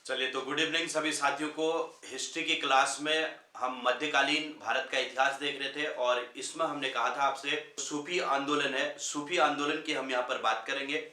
चलिए तो good evening सभी साथियों को। हिस्ट्री की क्लास में हम मध्यकालीन भारत का इतिहास देख रहे थे और इसमें हमने कहा था आपसे सूफी आंदोलन है, सूफी आंदोलन की हम यहाँ पर बात करेंगे।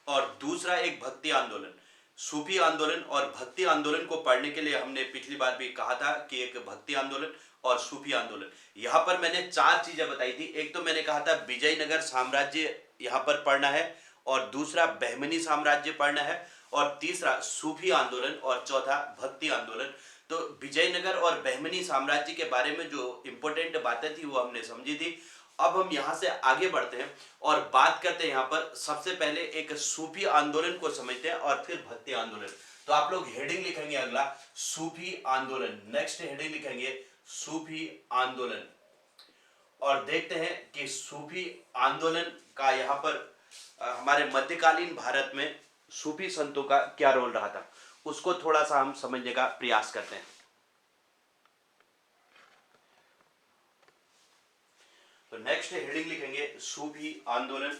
और दूसरा एक भक्ति आंदोलन। सूफी आंदोलन और भक्ति आंदोलन को पढ़ने के लिए हमने पिछली बार भी कहा था कि एक भक्ति आंदोलन और सूफी आंदोलन। यहाँ पर मैंने चार चीजें बताई थी। एक तो मैंने कहा था विजयनगर साम्राज्य यहाँ पर पढ़ना है, और दूसरा बहमनी साम्राज्य पढ़ना है, और तीसरा सूफी आंदोलन, और चौथा भक्ति आंदोलन। तो विजयनगर और बहमनी साम्राज्य के बारे में जो इंपॉर्टेंट बातें थी वो हमने समझी थी। अब हम यहां से आगे बढ़ते हैं और बात करते हैं यहाँ पर सबसे पहले एक सूफी आंदोलन को समझते हैं और फिर भक्ति आंदोलन। तो आप लोग हेडिंग लिखेंगे अगला सूफी आंदोलन, नेक्स्ट हेडिंग लिखेंगे सूफी आंदोलन। और देखते हैं कि सूफी आंदोलन का यहाँ पर हमारे मध्यकालीन भारत में सूफी संतों का क्या रोल रहा था, उसको थोड़ा सा हम समझने का प्रयास करते हैं। तो नेक्स्ट हेडिंग लिखेंगे सूफी आंदोलन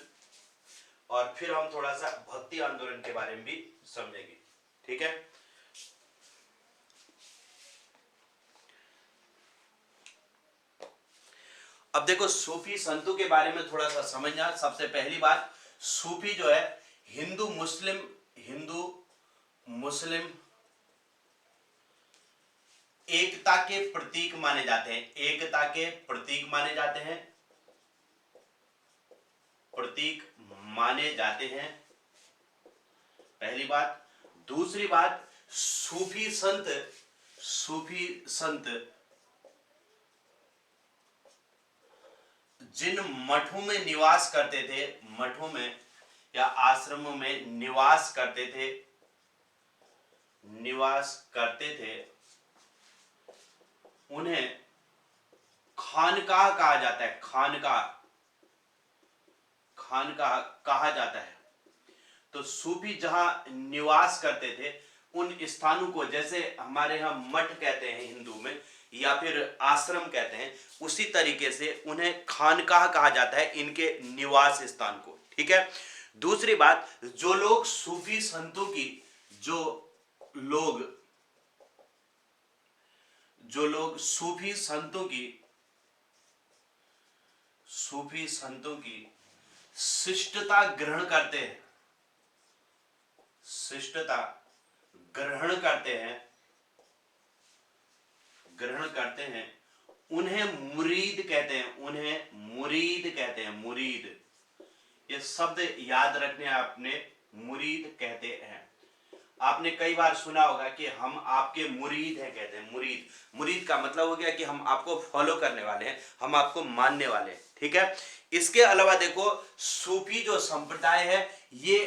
और फिर हम थोड़ा सा भक्ति आंदोलन के बारे में भी समझेंगे। ठीक है, अब देखो सूफी संतों के बारे में थोड़ा सा समझना। सबसे पहली बात, सूफी जो है हिंदू मुस्लिम एकता के प्रतीक माने जाते हैं, एकता के प्रतीक माने जाते हैं, प्रतीक माने जाते हैं, पहली बात। दूसरी बात, सूफी संत जिन मठों में निवास करते थे, मठों में या आश्रमों में निवास करते थे, उन्हें खानकाह कहा जाता है, खानकाह कहा जाता है। तो सूफी जहां निवास करते थे उन स्थानों को, जैसे हमारे यहां मठ कहते हैं हिंदू में, या फिर आश्रम कहते हैं, उसी तरीके से उन्हें खानकाह कहा जाता है, इनके निवास स्थान को। ठीक है। दूसरी बात, जो लोग सूफी संतों की सूफी संतों की शिष्टता ग्रहण करते हैं, शिष्टता ग्रहण करते हैं, उन्हें मुरीद कहते हैं, मुरीद। ये शब्द याद रखने, आपने मुरीद कहते हैं। आपने कई बार सुना होगा कि हम आपके मुरीद हैं, कहते हैं मुरीद का मतलब हो गया कि हम आपको फॉलो करने वाले हैं, हम आपको मानने वाले हैं। ठीक है। इसके अलावा देखो, सूफी जो संप्रदाय है ये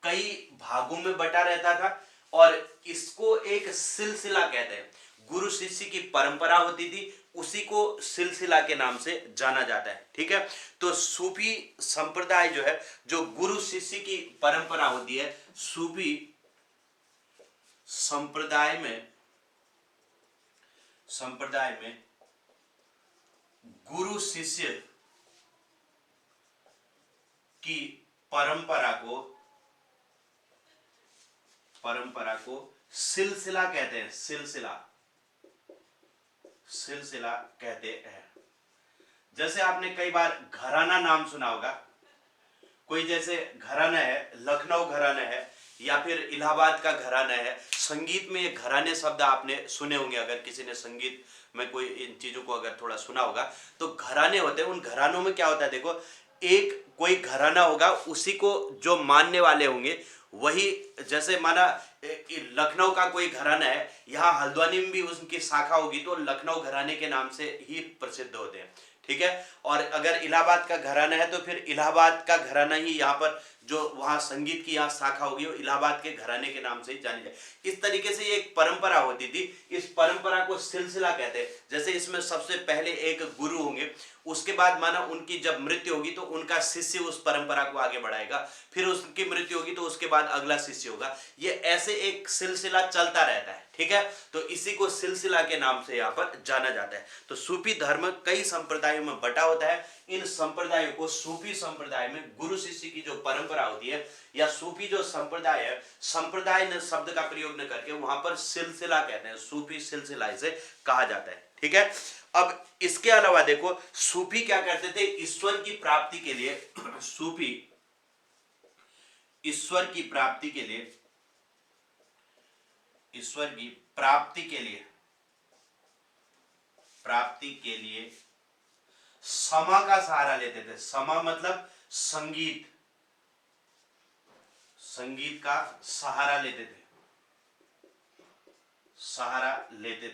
कई भागों में बटा रहता था और इसको एक सिलसिला कहते हैं। गुरु शिष्य की परंपरा होती थी, उसी को सिलसिला के नाम से जाना जाता है। ठीक है। तो सूफी संप्रदाय जो है, जो गुरु शिष्य की परंपरा होती है, सूफी संप्रदाय में गुरु शिष्य की परंपरा को सिलसिला कहते हैं, सिलसिला कहते हैं। जैसे आपने कई बार घराना नाम सुना होगा, कोई जैसे घराना है, लखनऊ घराना है या फिर इलाहाबाद का घराना है। संगीत में ये घराने शब्द आपने सुने होंगे, अगर किसी ने संगीत में कोई इन चीजों को अगर थोड़ा सुना होगा तो घराने होते हैं। उन घरानों में क्या होता है, देखो, एक कोई घराना होगा, उसी को जो मानने वाले होंगे वही, जैसे माना लखनऊ का कोई घराना है, यहाँ हल्द्वानी में भी उनकी शाखा होगी तो लखनऊ घराने के नाम से ही प्रसिद्ध होते हैं। ठीक है। और अगर इलाहाबाद का घराना है तो फिर इलाहाबाद का घराना ही यहाँ पर, जो वहाँ संगीत की यहाँ शाखा होगी, वो इलाहाबाद के घराने के नाम से ही जानी जाए। इस तरीके से ये एक परंपरा होती थी, इस परंपरा को सिलसिला कहते हैं। जैसे इसमें सबसे पहले एक गुरु होंगे, उसके बाद माना उनकी जब मृत्यु होगी तो उनका शिष्य उस परंपरा को आगे बढ़ाएगा, फिर उसकी मृत्यु होगी तो उसके बाद अगला शिष्य होगा। ये ऐसे एक सिलसिला चलता रहता है। ठीक है। तो इसी को सिलसिला के नाम से यहाँ पर जाना जाता है। तो सूफी धर्म कई संप्रदायों में बटा होता है, इन संप्रदायों को सूफी संप्रदाय में गुरु शिष्य की जो परंपरा होती है या सूफी जो संप्रदाय है, संप्रदाय ने शब्द का प्रयोग न करके वहां पर सिलसिला कहते हैं, सूफी सिलसिला इसे कहा जाता है। ठीक है, अब इसके अलावा देखो सूफी क्या करते थे, ईश्वर की प्राप्ति के लिए सूफी ईश्वर की प्राप्ति के लिए ईश्वर की प्राप्ति के लिए समा का सहारा लेते थे। समा मतलब संगीत का सहारा लेते थे।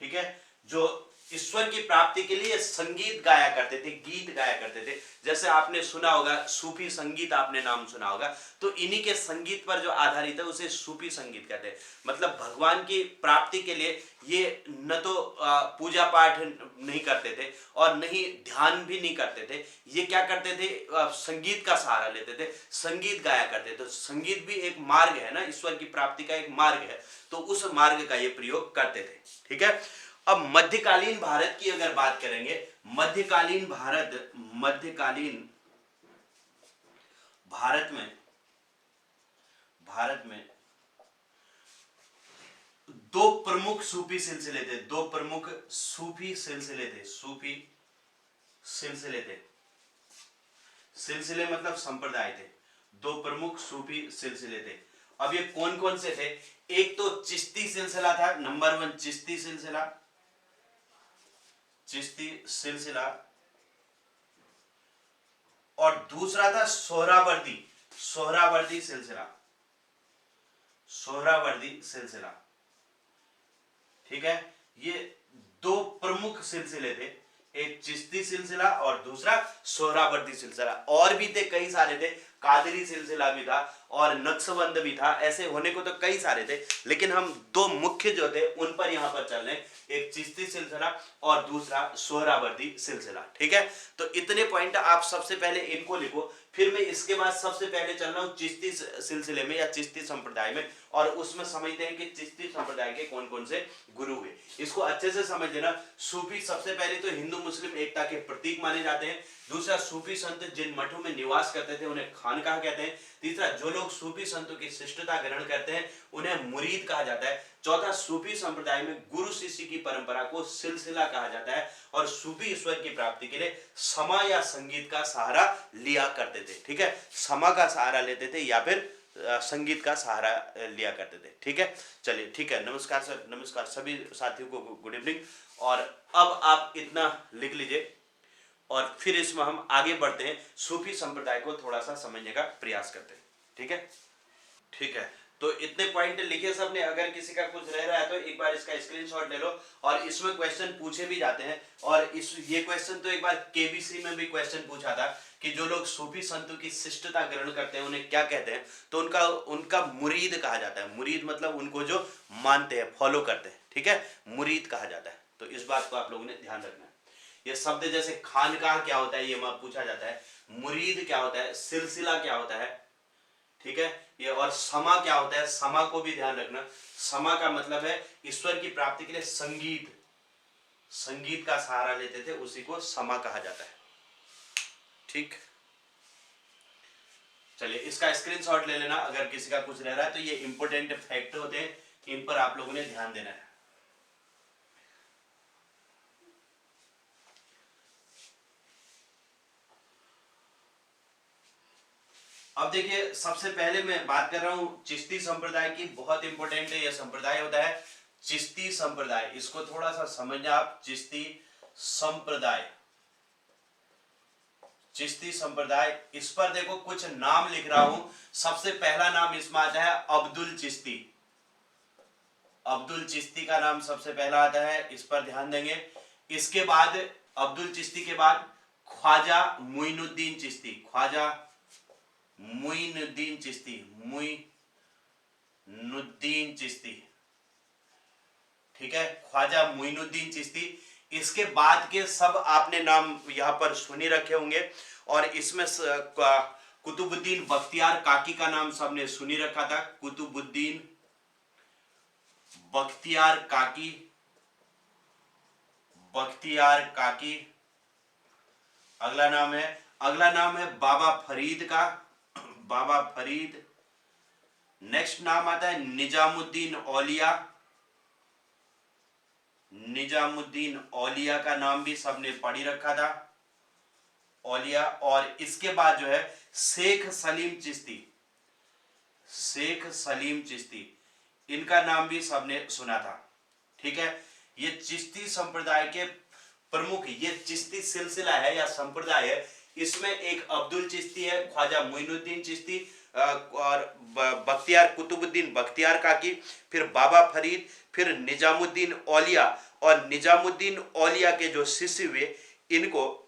ठीक है, जो ईश्वर की प्राप्ति के लिए संगीत गाया करते थे, गीत गाया करते थे। जैसे आपने सुना होगा सूफी संगीत, आपने नाम सुना होगा, तो इन्हीं के संगीत पर जो आधारित है उसे सूफी संगीत कहते हैं। मतलब भगवान की प्राप्ति के लिए ये न तो पूजा पाठ नहीं करते थे और नहीं ध्यान भी नहीं करते थे, ये क्या करते थे, संगीत का सहारा लेते थे, संगीत गाया करते थे। तो संगीत भी एक मार्ग है ना, ईश्वर की प्राप्ति का एक मार्ग है, तो उस मार्ग का ये प्रयोग करते थे। ठीक है, अब मध्यकालीन भारत की अगर बात करेंगे, मध्यकालीन भारत में दो प्रमुख सूफी सिलसिले थे, सिलसिले मतलब संप्रदाय थे, दो प्रमुख सूफी सिलसिले थे। अब ये कौन कौन से थे, एक तो चिश्ती सिलसिला था, नंबर 1 चिश्ती सिलसिला, और दूसरा था सोहरावर्दी सिलसिला। ठीक है, ये दो प्रमुख सिलसिले थे, एक चिश्ती सिलसिला और दूसरा सोहरावर्दी सिलसिला। और भी थे, कई सारे थे, कादरी सिलसिला भी था और नक्शबंद भी था, ऐसे होने को तो कई सारे थे, लेकिन हम दो मुख्य जो थे उन पर यहां पर चल रहे हैं, एक चिश्ती सिलसिला और दूसरा सोहरावर्दी सिलसिला। ठीक है, तो इतने पॉइंट आप सबसे पहले इनको लिखो, फिर मैं इसके बाद सबसे पहले चल रहा हूं चिश्ती सिलसिले में या चिश्ती संप्रदाय में, और उसमें समझते हैं कि चिश्ती संप्रदाय के कौन कौन से गुरु हुए। इसको अच्छे से समझ लेना। सूफी सबसे पहले तो हिंदू मुस्लिम एकता के प्रतीक माने जाते हैं। दूसरा, सूफी संत जिन मठों में निवास करते थे उन्हें खानकाह कहते हैं। तीसरा, जो लोग सूफी संतों की शिष्टता ग्रहण करते हैं उन्हें मुरीद कहा जाता है। चौथा, सूफी संप्रदाय में गुरु शिष्य की परंपरा को सिलसिला कहा जाता है। और सूफी ईश्वर की प्राप्ति के लिए समा या संगीत का सहारा लिया करते थे। ठीक है, समा का सहारा लेते थे या फिर संगीत का सहारा लिया करते थे। ठीक है, चलिए ठीक है, नमस्कार सर, नमस्कार सभी साथियों को, गुड इवनिंग। और अब आप इतना लिख लीजिए और फिर इसमें हम आगे बढ़ते हैं, सूफी संप्रदाय को थोड़ा सा समझने का प्रयास करते हैं। ठीक है, ठीक है, तो इतने पॉइंट लिखे सबने। अगर किसी का कुछ रह रहा है तो एक बार इसका स्क्रीनशॉट ले लो। और इसमें क्वेश्चन पूछे भी जाते हैं, और ये क्वेश्चन तो एक बार केबीसी में भी क्वेश्चन पूछा था कि जो लोग सूफी संतों की शिष्टता ग्रहण करते हैं उन्हें क्या कहते हैं, तो उनका मुरीद कहा जाता है। मुरीद मतलब उनको जो मानते हैं, फॉलो करते हैं। ठीक है, मुरीद कहा जाता है। तो इस बात को आप लोगों ने ध्यान रखना है। ये शब्द जैसे खानकाह क्या होता है ये पूछा जाता है, मुरीद क्या होता है, सिलसिला क्या होता है। ठीक है, ये और समा क्या होता है, समा को भी ध्यान रखना। समा का मतलब है ईश्वर की प्राप्ति के लिए संगीत का सहारा लेते थे, उसी को समा कहा जाता है। ठीक, चलिए इसका स्क्रीनशॉट ले लेना अगर किसी का कुछ रह रहा है तो। ये इंपॉर्टेंट फैक्ट होते हैं, इन पर आप लोगों ने ध्यान देना है। अब देखिए, सबसे पहले मैं बात कर रहा हूं चिश्ती संप्रदाय की। बहुत इंपॉर्टेंट है, यह संप्रदाय होता है चिश्ती संप्रदाय। इसको थोड़ा सा समझना आप। चिश्ती संप्रदाय, इस पर देखो कुछ नाम लिख रहा हूं। सबसे पहला नाम इसमें आता है अब्दुल चिश्ती। अब्दुल चिश्ती का नाम सबसे पहला आता है, इस पर ध्यान देंगे। इसके बाद अब्दुल चिश्ती के बाद ख्वाजा मुइनुद्दीन चिश्ती। ख्वाजा मुइनुद्दीन चिश्ती। ठीक है, ख्वाजा मुइनुद्दीन चिश्ती। इसके बाद के सब आपने नाम यहां पर सुनी रखे होंगे, और इसमें कुतुबुद्दीन बख्तियार काकी का नाम सबने सुनी रखा था। कुतुबुद्दीन बख्तियार काकी अगला नाम है बाबा फरीद का, बाबा फरीद। नेक्स्ट नाम आता है निजामुद्दीन औलिया। निजामुद्दीन औलिया का नाम भी सबने पढ़ ही रखा था, औलिया। और इसके बाद जो है शेख सलीम चिश्ती, शेख सलीम चिश्ती, इनका नाम भी सबने सुना था। ठीक है, ये चिश्ती संप्रदाय के प्रमुख, ये चिश्ती सिलसिला है या संप्रदाय है, इसमें एक अब्दुल चिश्ती है, ख्वाजा मोइनुद्दीन चिश्ती और बख्तियार कुतुबुद्दीन बख्तियार काकी, फिर बाबा फरीद, फिर निजामुद्दीन औलिया। और निजामुद्दीन औलिया के जो शिष्य हुए, इनको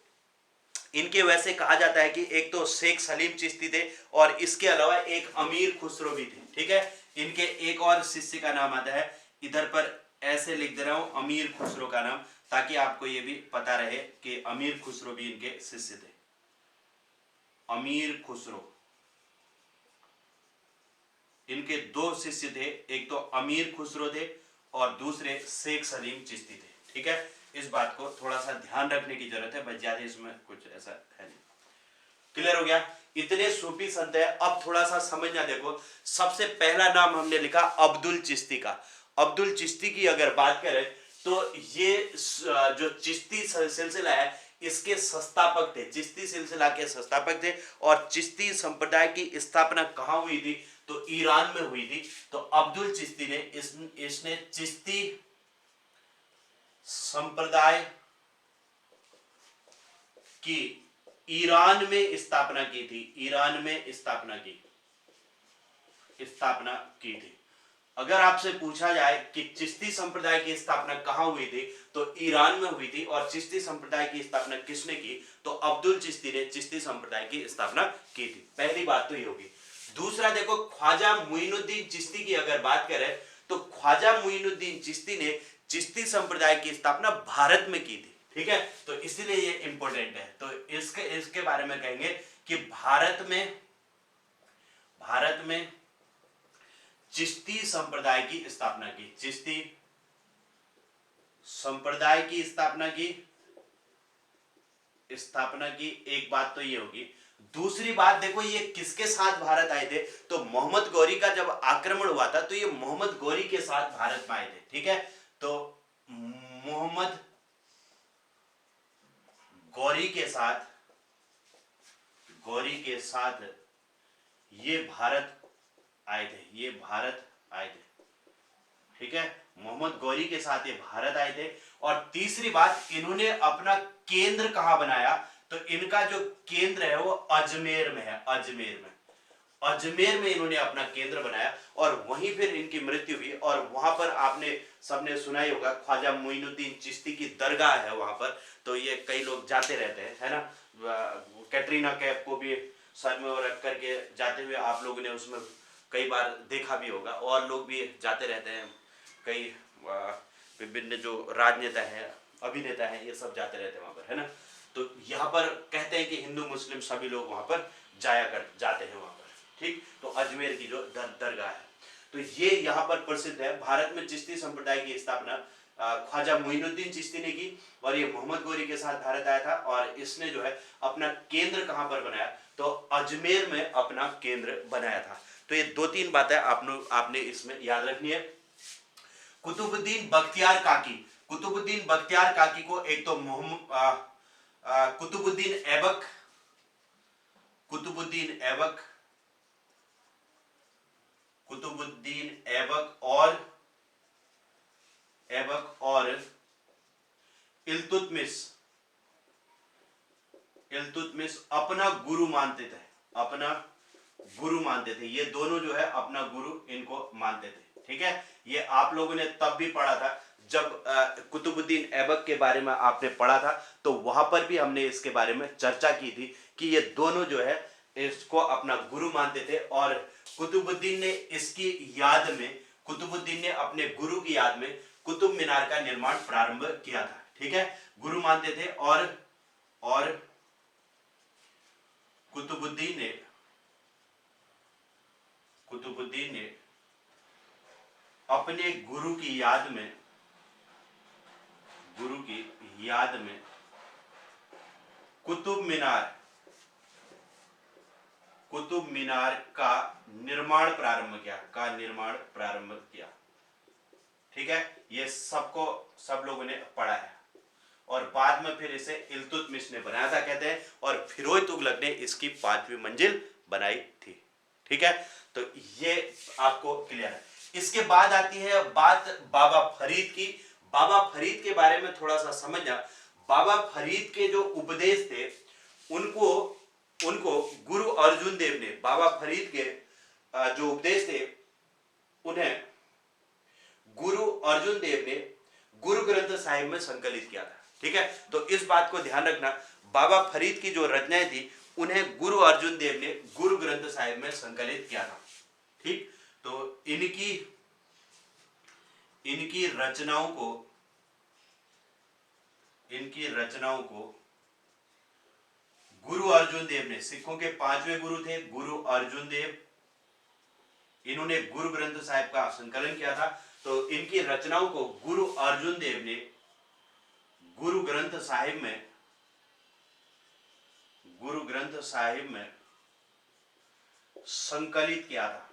इनके वैसे कहा जाता है कि एक तो शेख सलीम चिश्ती थे और इसके अलावा एक अमीर खुसरो भी थे। ठीक है, इनके एक और शिष्य का नाम आता है, इधर पर ऐसे लिख दे रहा हूं अमीर खुसरो का नाम, ताकि आपको ये भी पता रहे कि अमीर खुसरो भी इनके शिष्य थे। अमीर खुसरो, इनके दो शिष्य थे, एक तो अमीर खुसरो थे और दूसरे शेख सलीम चिश्ती थे। ठीक है, इस बात को थोड़ा सा ध्यान रखने की जरूरत है, बस ज्यादा इसमें कुछ ऐसा है नहीं। क्लियर हो गया? इतने सूफी संत है। अब थोड़ा सा समझना, देखो सबसे पहला नाम हमने लिखा अब्दुल चिश्ती का। अब्दुल चिश्ती की अगर बात करें तो ये जो चिश्ती सिलसिला है इसके संस्थापक थे, चिश्ती सिलसिला के संस्थापक थे। और चिश्ती संप्रदाय की स्थापना कहां हुई थी? तो ईरान में हुई थी। तो अब्दुल चिश्ती ने इसने चिश्ती संप्रदाय की ईरान में स्थापना की थी, ईरान में स्थापना की थी। अगर आपसे पूछा जाए कि चिश्ती संप्रदाय की स्थापना कहां हुई थी, तो ईरान में हुई थी। और चिश्ती संप्रदाय की स्थापना किसने की? तो अब्दुल चिश्ती ने चिश्ती संप्रदाय की स्थापना की थी। पहली बात तो ये होगी। दूसरा देखो, ख्वाजा मोइनुद्दीन चिश्ती की अगर बात करें तो ख्वाजा मोइनुद्दीन चिश्ती ने चिश्ती संप्रदाय की स्थापना भारत में की थी। ठीक है, तो इसीलिए ये इंपॉर्टेंट है। तो इसके बारे में कहेंगे कि भारत में चिश्ती संप्रदाय की स्थापना की, चिश्ती संप्रदाय की स्थापना की एक बात तो ये होगी। दूसरी बात देखो, ये किसके साथ भारत आए थे? तो मोहम्मद गौरी का जब आक्रमण हुआ था तो ये मोहम्मद गौरी के साथ भारत में आए थे। ठीक है, तो मोहम्मद गौरी के साथ ये भारत आए थे। ठीक है, मोहम्मद गौरी के साथ ये भारत आए थे। और तीसरी बात, इन्होंने अपना केंद्र कहां बनाया? तो इनका जो केंद्र है वो अजमेर में है, अजमेर में इन्होंने अपना केंद्र बनाया और वहीं फिर इनकी मृत्यु हुई। और वहां पर आपने सबने सुना ही होगा, ख्वाजा मोइनुद्दीन चिश्ती की दरगाह है वहां पर। तो ये कई लोग जाते रहते हैं, है ना। कैटरीना कैफ को भी सर में रख करके जाते हुए आप लोगों ने उसमें कई बार देखा भी होगा, और लोग भी जाते रहते हैं। कई विभिन्न जो राजनेता हैं, अभिनेता हैं, ये सब जाते रहते हैं वहां पर, है ना। तो यहाँ पर कहते हैं कि हिंदू मुस्लिम सभी लोग वहां पर जाते हैं वहां पर। ठीक, तो अजमेर की जो दरगाह है, तो ये यहाँ पर प्रसिद्ध है। भारत में चिश्ती संप्रदाय की स्थापना ख्वाजा मोइनुद्दीन चिश्ती ने की और ये मोहम्मद गौरी के साथ भारत आया था। और इसने जो है अपना केंद्र कहां पर बनाया? तो अजमेर में अपना केंद्र बनाया था। तो ये दो तीन बातें आपने इसमें याद रखनी है। कुतुबुद्दीन बख्तियार काकी, कुतुबुद्दीन बख्तियार काकी को एक तो कुतुबुद्दीन ऐबक और इल्तुतमिश अपना गुरु मानते थे। ये दोनों जो है अपना गुरु इनको मानते थे। ठीक है, ये आप लोगों ने तब भी पढ़ा था जब कुतुबुद्दीन ऐबक के बारे में आपने पढ़ा था, तो वहां पर भी हमने इसके बारे में चर्चा की थी कि ये दोनों जो है इसको अपना गुरु मानते थे। और कुतुबुद्दीन ने अपने गुरु की याद में कुतुब मीनार का निर्माण प्रारंभ किया था। ठीक है, गुरु मानते थे। और कुतुबुद्दीन ने अपने गुरु की याद में कुतुब मीनार, कुतुब मीनार का निर्माण प्रारंभ किया। ठीक है, ये सब लोगों ने पढ़ा है और बाद में फिर इसे इल्तुतमिश ने बनाया था कहते हैं, और फिरोज तुगलक ने इसकी 5वीं मंजिल बनाई थी। ठीक है, तो ये आपको क्लियर है। इसके बाद आती है बात बाबा फरीद की। बाबा फरीद के बारे में थोड़ा सा समझना। बाबा फरीद के जो उपदेश थे उनको गुरु अर्जुन देव ने, बाबा फरीद के जो उपदेश थे उन्हें गुरु अर्जुन देव ने गुरु ग्रंथ साहिब में संकलित किया था। ठीक है, तो इस बात को ध्यान रखना, बाबा फरीद की जो रचनाएं थी उन्हें गुरु अर्जुन देव ने गुरु ग्रंथ साहिब में संकलित किया था। ठीक, तो इनकी रचनाओं को गुरु अर्जुन देव ने, सिखों के 5वें गुरु थे गुरु अर्जुन देव, इन्होंने गुरु ग्रंथ साहिब का संकलन किया था। तो इनकी रचनाओं को गुरु अर्जुन देव ने गुरु ग्रंथ साहिब में संकलित किया था।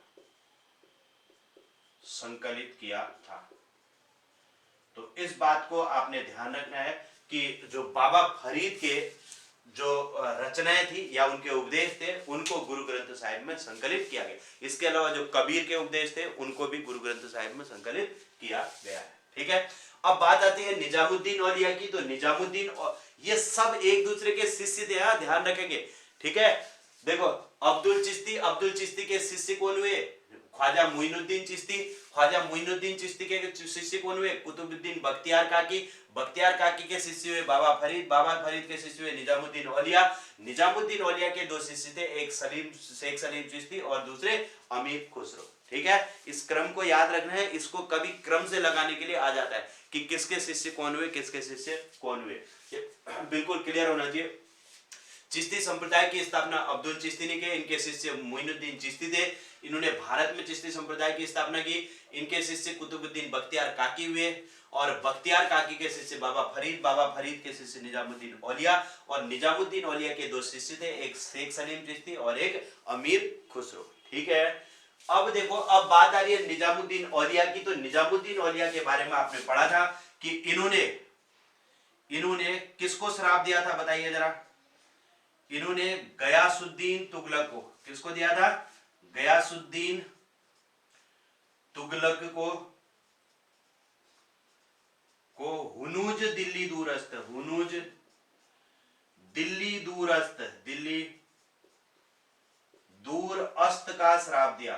तो इस बात को आपने ध्यान रखना है कि जो बाबा फरीद के जो रचनाएं थी या उनके उपदेश थे उनको गुरु ग्रंथ साहिब में संकलित किया गया। इसके अलावा जो कबीर के उपदेश थे उनको भी गुरु ग्रंथ साहिब में संकलित किया गया है। ठीक है, अब बात आती है निजामुद्दीन औलिया की। तो निजामुद्दीन और ये सब एक दूसरे के शिष्य थे, ध्यान रखेंगे। ठीक है, देखो अब्दुल चिश्ती के शिष्य कौन हुए? ख्वाजा मोइनुद्दीन चिश्ती। ख्वाजा मोइनुद्दीन चिश्ती के शिष्य कौन हुए? कुतुबुद्दीन बख्तियार काकी के शिष्य हुए बाबा फरीद के शिष्य हुए निजामुद्दीन औलिया के 2 शिष्य थे, एक शेख सलीम चिश्ती और दूसरे अमीर खुसरो। ठीक है, इस क्रम को याद रखना है, इसको कभी क्रम से लगाने के लिए आ जाता है कि किसके शिष्य कौन हुए, किसके शिष्य कौन हुए, बिल्कुल क्लियर होना चाहिए। चिश्ती संप्रदाय की स्थापना अब्दुल चिश्ती ने की, इनके शिष्य मोइनुद्दीन चिश्ती थे। इन्होंने भारत में चिश्ती संप्रदाय की स्थापना की। इनके शिष्य कुतुबुद्दीन बख्तियार काकी हुए और बख्तियार काकी के शिष्य बाबा फरीद के शिष्य निजामुद्दीन औलिया, और निजामुद्दीन औलिया के 2 शिष्य थे, एक शेख सलीम चिश्ती और एक अमीर खुसरो। ठीक है, अब देखो, अब बात आ रही है निजामुद्दीन औलिया की। तो निजामुद्दीन औलिया के बारे में आपने पढ़ा था कि इन्होंने किसको श्राप दिया था, बताइए जरा। इन्होंने गयासुद्दीन तुगलक को, किसको दिया था? गयासुद्दीन तुगलक को हुनूज दिल्ली दूरस्त का श्राप दिया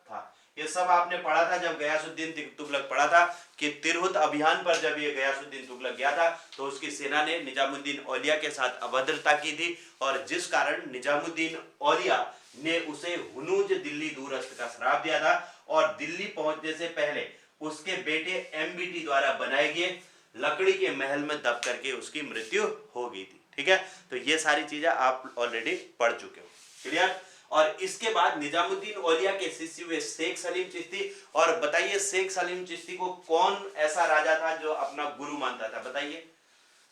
था। ये सब आपने पढ़ा था जब गयासुद्दीन तुगलक पढ़ा था कि तिरहुत अभियान पर जब ये गयासुद्दीन तुगलक गया था तो उसकी सेना ने निजामुद्दीन औलिया के साथ अभद्रता की थी, और जिस कारण निजामुद्दीन औलिया ने उसे हुनूज दिल्ली दूरस्त का श्राप दिया था, और दिल्ली पहुंचने से पहले उसके बेटे एमबीटी द्वारा बनाए गए लकड़ी के महल में दब करके उसकी मृत्यु हो गई थी। ठीक है, तो ये सारी चीजें आप ऑलरेडी पढ़ चुके हो। क्लियर? और इसके बाद निजामुद्दीन औलिया के शिष्य हुए शेख सलीम चिश्ती। और बताइए शेख सलीम चिश्ती को कौन ऐसा राजा था जो अपना गुरु मानता था? बताइए,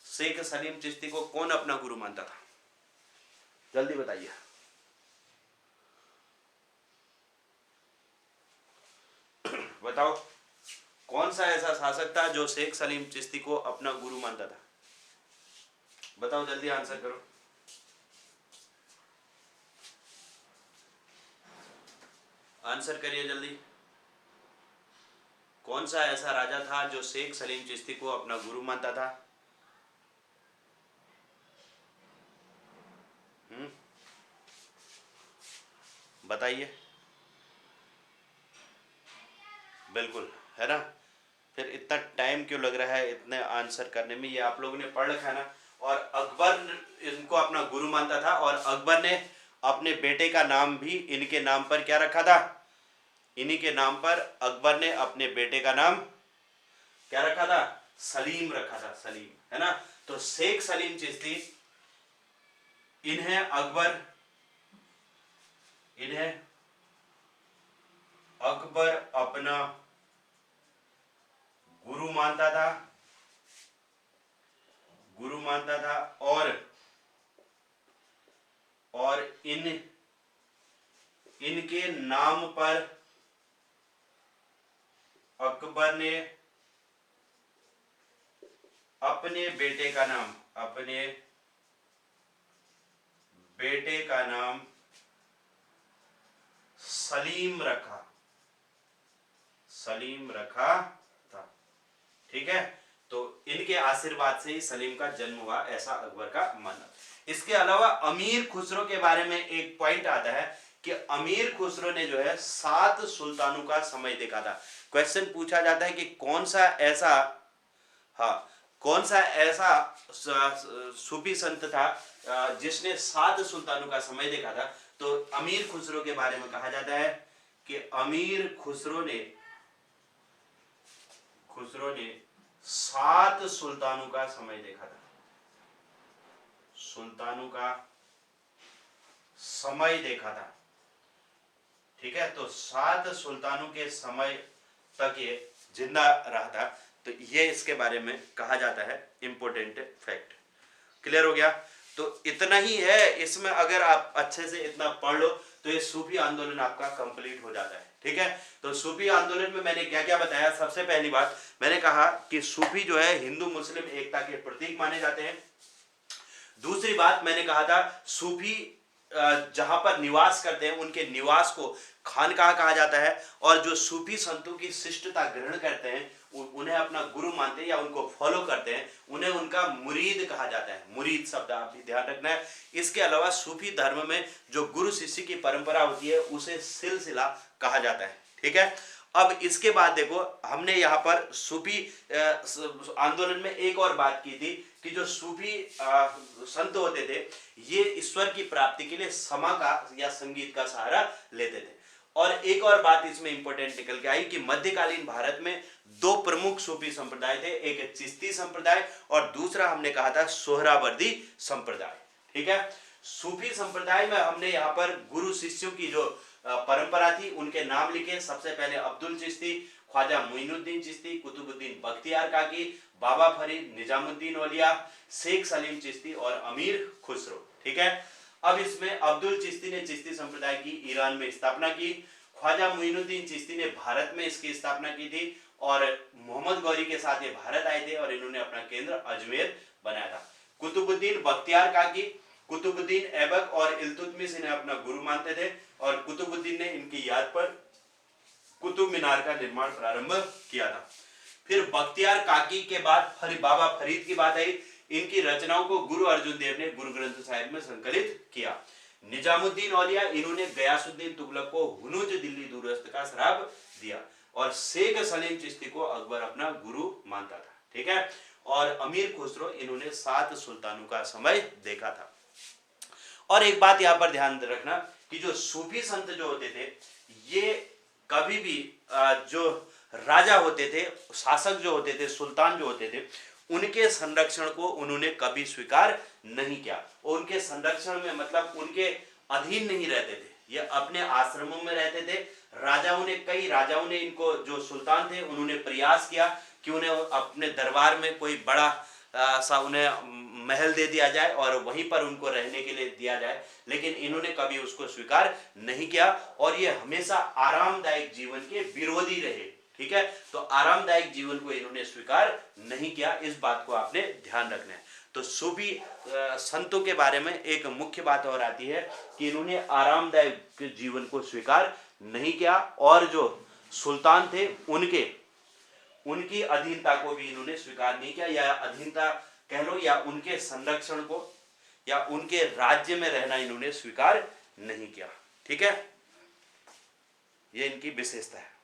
शेख सलीम चिश्ती को कौन अपना गुरु मानता था? जल्दी बताइए। बताओ, कौन सा ऐसा शासक था जो शेख सलीम चिश्ती को अपना गुरु मानता था? बताओ, जल्दी आंसर करो। आंसर करिए जल्दी। कौन सा ऐसा राजा था जो शेख सलीम चिश्ती को अपना गुरु मानता था? बताइए। बिल्कुल, है ना? फिर इतना टाइम क्यों लग रहा है इतने आंसर करने में? ये आप लोगों ने पढ़ रखा है ना। और अकबर इनको अपना गुरु मानता था, और अकबर ने अपने बेटे का नाम भी इनके नाम पर क्या रखा था? इन्हीं के नाम पर अकबर ने अपने बेटे का नाम क्या रखा था? सलीम रखा था, सलीम, है ना? तो शेख सलीम चिश्ती, इन्हें अकबर अपना गुरु गुरु मानता था, गुरु मानता था। और इनके नाम पर अकबर ने अपने बेटे का नाम सलीम रखा था। ठीक है, तो इनके आशीर्वाद से ही सलीम का जन्म हुआ, ऐसा अकबर का मानना। इसके अलावा अमीर खुसरो के बारे में एक पॉइंट आता है कि अमीर खुसरो ने जो है 7 सुल्तानों का समय देखा था। क्वेश्चन पूछा जाता है कि कौन सा ऐसा सूफी संत था जिसने 7 सुल्तानों का समय देखा था। तो अमीर खुसरो के बारे में कहा जाता है कि अमीर खुसरो ने 7 सुल्तानों का समय देखा था। सुल्तानों का समय देखा था। ठीक है, तो 7 सुल्तानों के समय तक ये जिंदा रहा था। तो ये इसके बारे में कहा जाता है, इंपॉर्टेंट फैक्ट। क्लियर हो गया? तो इतना ही है इसमें, अगर आप अच्छे से इतना पढ़ लो तो ये सूफी आंदोलन आपका कंप्लीट हो जाता है। ठीक है, तो सूफी आंदोलन में मैंने क्या क्या बताया। सबसे पहली बात मैंने कहा कि सूफी जो है हिंदू मुस्लिम एकता के प्रतीक माने जाते हैं। दूसरी बात मैंने कहा था, सूफी जहां पर निवास करते हैं उनके निवास को खानकाह कहा जाता है। और जो सूफी संतों की शिष्टता ग्रहण करते हैं, उन्हें अपना गुरु मानते हैं या उनको फॉलो करते हैं, उन्हें उनका मुरीद कहा जाता है। मुरीद शब्द आप भी ध्यान रखना है। इसके अलावा सूफी धर्म में जो गुरु शिष्य की परंपरा होती है उसे सिलसिला कहा जाता है। ठीक है, अब इसके बाद देखो, हमने यहाँ पर सूफी आंदोलन में एक और बात की थी कि जो सूफी संत होते थे ये ईश्वर की प्राप्ति के लिए समा का या संगीत का सहारा लेते थे। और एक और बात इसमें इंपॉर्टेंट निकल के आई कि मध्यकालीन भारत में 2 प्रमुख सूफी संप्रदाय थे, एक चिश्ती संप्रदाय और दूसरा हमने कहा था सोहरावर्दी संप्रदाय। ठीक है, सूफी संप्रदाय में हमने यहाँ पर गुरु शिष्यों की जो परंपरा थी उनके नाम लिखे। सबसे पहले अब्दुल चिश्ती, ख्वाजा मुइनुद्दीन चिश्ती, कुतुबुद्दीन बख्तियार काकी, बाबा फरीद, निजामुद्दीन औलिया, शेख सलीम चिश्ती और अमीर खुसरो। ठीक है, अब इसमें अब्दुल चिश्ती ने चिश्ती संप्रदाय की ईरान में स्थापना की, ख्वाजा मुइनुद्दीन चिश्ती ने भारत में इसकी स्थापना की थी और मोहम्मद गौरी के साथ ये भारत आए थे और इन्होंने अपना केंद्र अजमेर बनाया था। कुतुबुद्दीन बख्तियार काकी कुतुबुद्दीन ऐबक और इल्तुतमिश इन्हें अपना गुरु मानते थे और कुतुबुद्दीन ने इनकी याद पर कुतुब मीनार का निर्माण प्रारंभ किया था। फिर बख्तियार काकी के बाद बाबा फरीद की बात आई। इनकी रचनाओं को गुरु अर्जुन देव ने गुरु ग्रंथ साहिब में संकलित किया। निजामुद्दीन औलिया, इन्होंने गयासुद्दीन तुगलक को हुनूज दिल्ली दूरस्थ का श्राप दिया और शेख सलीम चिश्ती को अकबर अपना गुरु मानता था। ठीक है, और अमीर खुसरो, इन्होंने 7 सुल्तानों का समय देखा था। और एक बात यहाँ पर ध्यान रखना कि जो सूफी संत जो होते थे ये कभी भी जो राजा होते थे, शासक जो होते थे, सुल्तान जो होते थे, उनके संरक्षण को उन्होंने कभी स्वीकार नहीं किया। और उनके संरक्षण में मतलब उनके अधीन नहीं रहते थे, ये अपने आश्रमों में रहते थे। कई राजाओं ने इनको, जो सुल्तान थे, उन्होंने प्रयास किया कि उन्हें अपने दरबार में कोई बड़ा सा उन्हें महल दे दिया जाए और वहीं पर उनको रहने के लिए दिया जाए, लेकिन इन्होंने कभी उसको स्वीकार नहीं किया और ये हमेशा आरामदायक जीवन के विरोधी रहे। ठीक है, तो आरामदायक जीवन को इन्होंने स्वीकार नहीं किया, इस बात को आपने ध्यान रखना है। तो सूफी संतों के बारे में एक मुख्य बात और आती है कि इन्होंने आरामदायक जीवन को स्वीकार नहीं किया और जो सुल्तान थे उनकी अधीनता को भी इन्होंने स्वीकार नहीं किया, या अधीनता कह लो या उनके संरक्षण को या उनके राज्य में रहना इन्होंने स्वीकार नहीं किया। ठीक है, ये इनकी विशेषता है।